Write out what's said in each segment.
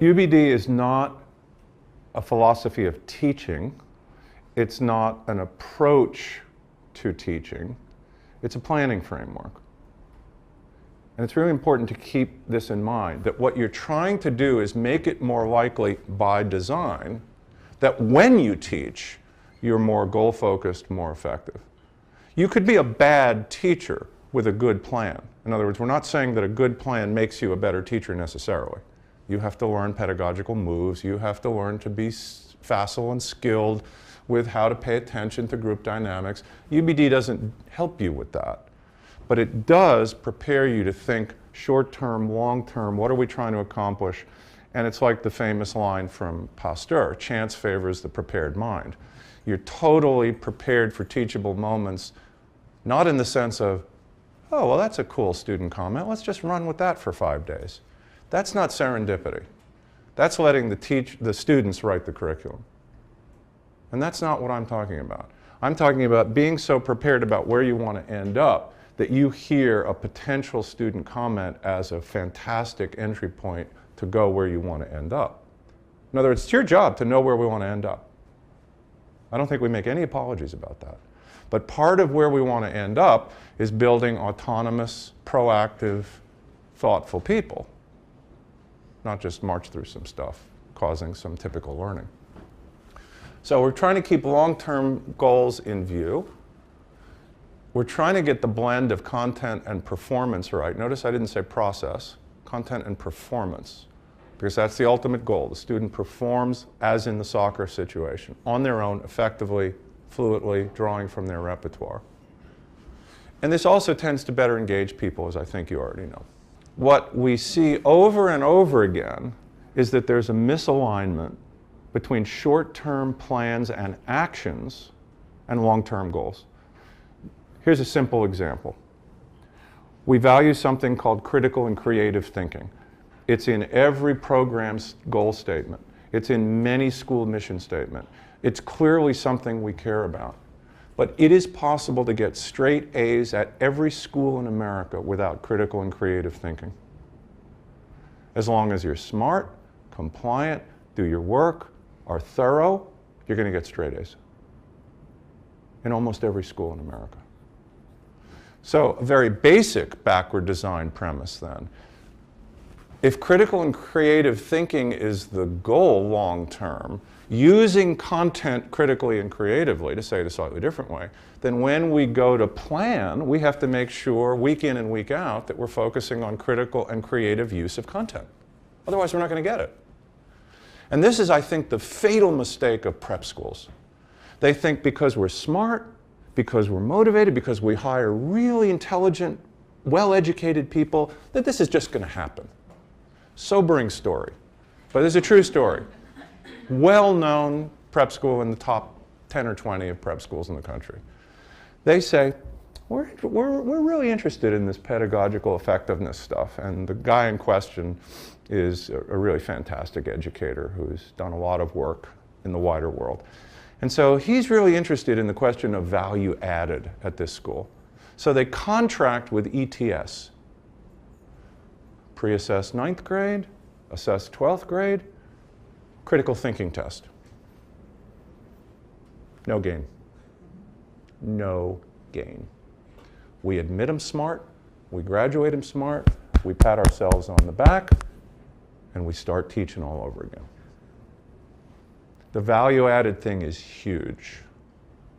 UBD is not a philosophy of teaching. It's not an approach to teaching. It's a planning framework. And it's really important to keep this in mind, that what you're trying to do is make it more likely by design that when you teach, you're more goal-focused, more effective. You could be a bad teacher with a good plan. In other words, we're not saying that a good plan makes you a better teacher necessarily. You have to learn pedagogical moves. You have to learn to be facile and skilled with how to pay attention to group dynamics. UBD doesn't help you with that. But it does prepare you to think short-term, long-term, what are we trying to accomplish? And it's like the famous line from Pasteur, chance favors the prepared mind. You're totally prepared for teachable moments, not in the sense of, oh, well, that's a cool student comment. Let's just run with that for 5 days. That's not serendipity. That's letting the students write the curriculum. And that's not what I'm talking about. I'm talking about being so prepared about where you want to end up that you hear a potential student comment as a fantastic entry point to go where you want to end up. In other words, it's your job to know where we want to end up. I don't think we make any apologies about that. But part of where we want to end up is building autonomous, proactive, thoughtful people, not just march through some stuff, causing some typical learning. So we're trying to keep long-term goals in view. We're trying to get the blend of content and performance right. Notice I didn't say process, content and performance, because that's the ultimate goal. The student performs, as in the soccer situation, on their own, effectively, fluently, drawing from their repertoire. And this also tends to better engage people, as I think you already know. What we see over and over again is that there's a misalignment between short-term plans and actions and long-term goals. Here's a simple example. We value something called critical and creative thinking. It's in every program's goal statement. It's in many school mission statements. It's clearly something we care about. But it is possible to get straight A's at every school in America without critical and creative thinking. As long as you're smart, compliant, do your work, are thorough, you're going to get straight A's in almost every school in America. So a very basic backward design premise then. If critical and creative thinking is the goal long term, using content critically and creatively, to say it a slightly different way, then when we go to plan, we have to make sure week in and week out that we're focusing on critical and creative use of content. Otherwise, we're not going to get it. And this is, I think, the fatal mistake of prep schools. They think because we're smart, because we're motivated, because we hire really intelligent, well-educated people, that this is just going to happen. Sobering story, but it's a true story. Well-known prep school in the top 10 or 20 of prep schools in the country. They say, we're really interested in this pedagogical effectiveness stuff, and the guy in question is a really fantastic educator who's done a lot of work in the wider world. And so he's really interested in the question of value added at this school. So they contract with ETS. Pre-assess 9th grade, assess 12th grade, critical thinking test. No gain. No gain. We admit them smart, we graduate them smart, we pat ourselves on the back, and we start teaching all over again. The value-added thing is huge.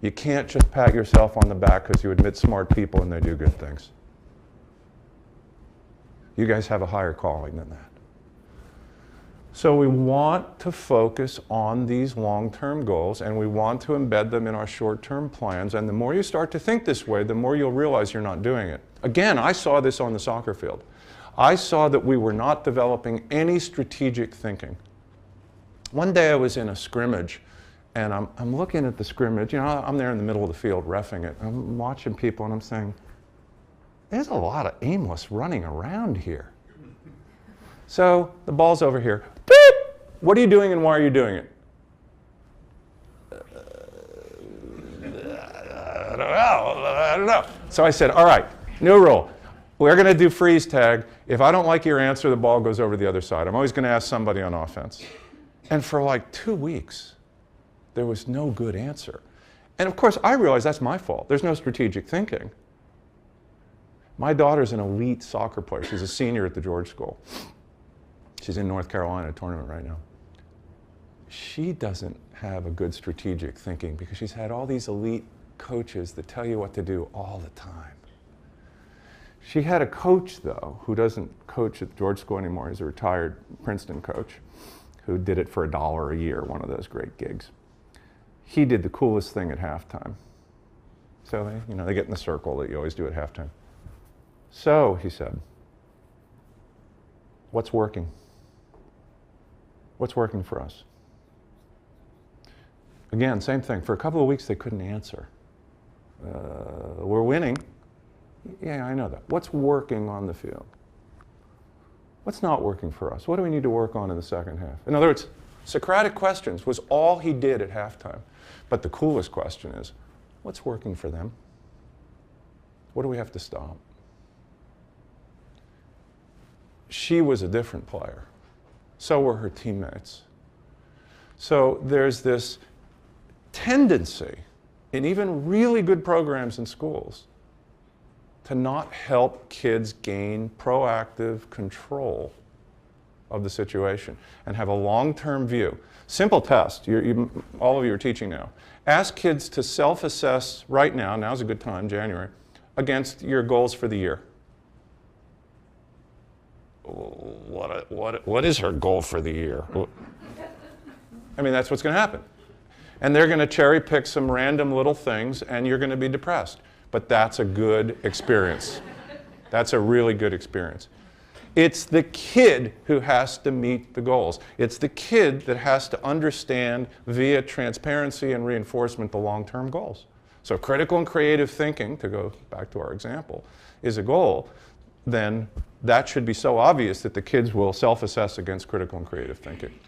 You can't just pat yourself on the back because you admit smart people and they do good things. You guys have a higher calling than that. So we want to focus on these long-term goals, and we want to embed them in our short-term plans. And the more you start to think this way, the more you'll realize you're not doing it. Again, I saw this on the soccer field. I saw that we were not developing any strategic thinking. One day I was in a scrimmage, and I'm looking at the scrimmage. You know, I'm there in the middle of the field reffing it. I'm watching people, and I'm saying, there's a lot of aimless running around here. So the ball's over here. Beep! What are you doing and why are you doing it? I don't know. So I said, all right, new rule. We're going to do freeze tag. If I don't like your answer, the ball goes over the other side. I'm always going to ask somebody on offense. And for like 2 weeks, there was no good answer. And of course, I realize that's my fault. There's no strategic thinking. My daughter's an elite soccer player. She's a senior at the George School. She's in North Carolina tournament right now. She doesn't have a good strategic thinking because she's had all these elite coaches that tell you what to do all the time. She had a coach, though, who doesn't coach at George School anymore. He's a retired Princeton coach who did it for $1 a year, one of those great gigs. He did the coolest thing at halftime. So they get in the circle that you always do at halftime. So, he said, what's working? What's working for us? Again, same thing. For a couple of weeks, they couldn't answer. We're winning. Yeah, I know that. What's working on the field? What's not working for us? What do we need to work on in the second half? In other words, Socratic questions was all he did at halftime. But the coolest question is, what's working for them? What do we have to stop? She was a different player. So were her teammates. So there's this tendency in even really good programs in schools to not help kids gain proactive control of the situation and have a long-term view. Simple test, all of you are teaching now. Ask kids to self-assess right now, now's a good time, January, against your goals for the year. What is her goal for the year? I mean, that's what's going to happen. And they're going to cherry pick some random little things, and you're going to be depressed. But that's a good experience. That's a really good experience. It's the kid who has to meet the goals. It's the kid that has to understand via transparency and reinforcement the long-term goals. So critical and creative thinking, to go back to our example, is a goal. Then that should be so obvious that the kids will self-assess against critical and creative thinking.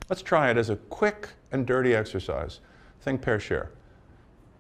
Let's try it as a quick and dirty exercise. Think, pair, share.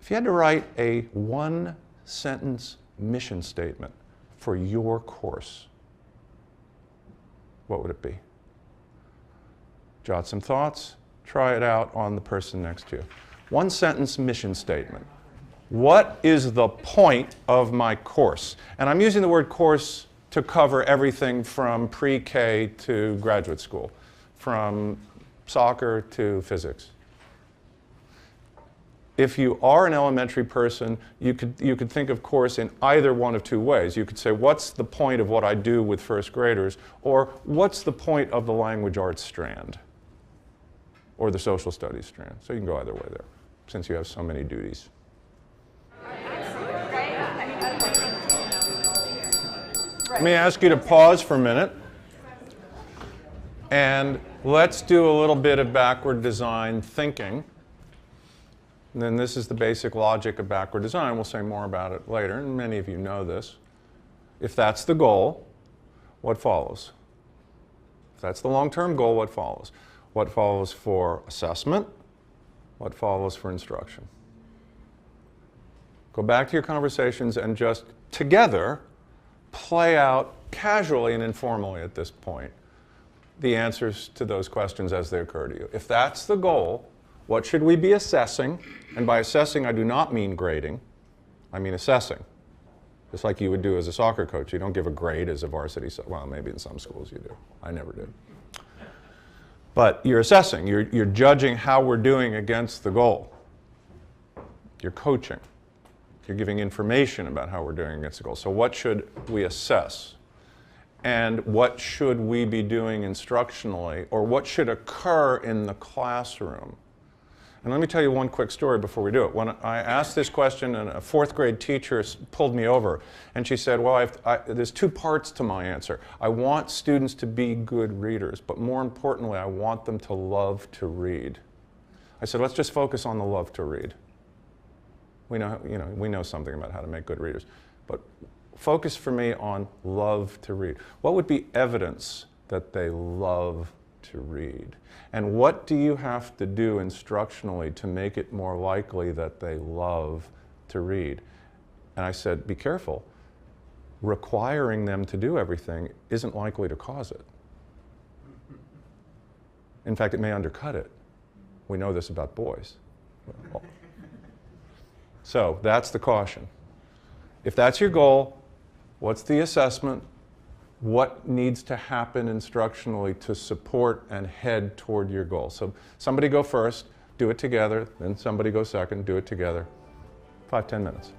If you had to write a one-sentence mission statement for your course, what would it be? Jot some thoughts, try it out on the person next to you. One-sentence mission statement. What is the point of my course? And I'm using the word course to cover everything from pre-K to graduate school, from soccer to physics. If you are an elementary person, you could think of course in either one of two ways. You could say, what's the point of what I do with first graders? Or what's the point of the language arts strand? Or the social studies strand. So you can go either way there, since you have so many duties. Let me ask you to pause for a minute. And let's do a little bit of backward design thinking. And then this is the basic logic of backward design. We'll say more about it later, and many of you know this. If that's the goal, what follows? If that's the long-term goal, what follows? What follows for assessment? What follows for instruction? Go back to your conversations and just together play out casually and informally at this point the answers to those questions as they occur to you. If that's the goal, what should we be assessing? And by assessing, I do not mean grading. I mean assessing. Just like you would do as a soccer coach. You don't give a grade as a varsity, well, maybe in some schools you do. I never did. But you're assessing. You're judging how we're doing against the goal. You're coaching. You're giving information about how we're doing against the goal. So what should we assess? And what should we be doing instructionally? Or what should occur in the classroom? And let me tell you one quick story before we do it. When I asked this question, and a fourth grade teacher pulled me over, and she said, well, there's two parts to my answer. I want students to be good readers, but more importantly, I want them to love to read. I said, let's just focus on the love to read. We know something about how to make good readers, but focus for me on love to read. What would be evidence that they love to read? And what do you have to do instructionally to make it more likely that they love to read? And I said, be careful. Requiring them to do everything isn't likely to cause it. In fact, it may undercut it. We know this about boys. So that's the caution. If that's your goal, what's the assessment? What needs to happen instructionally to support and head toward your goal? So somebody go first, do it together, then somebody go second, do it together. 5-10 minutes.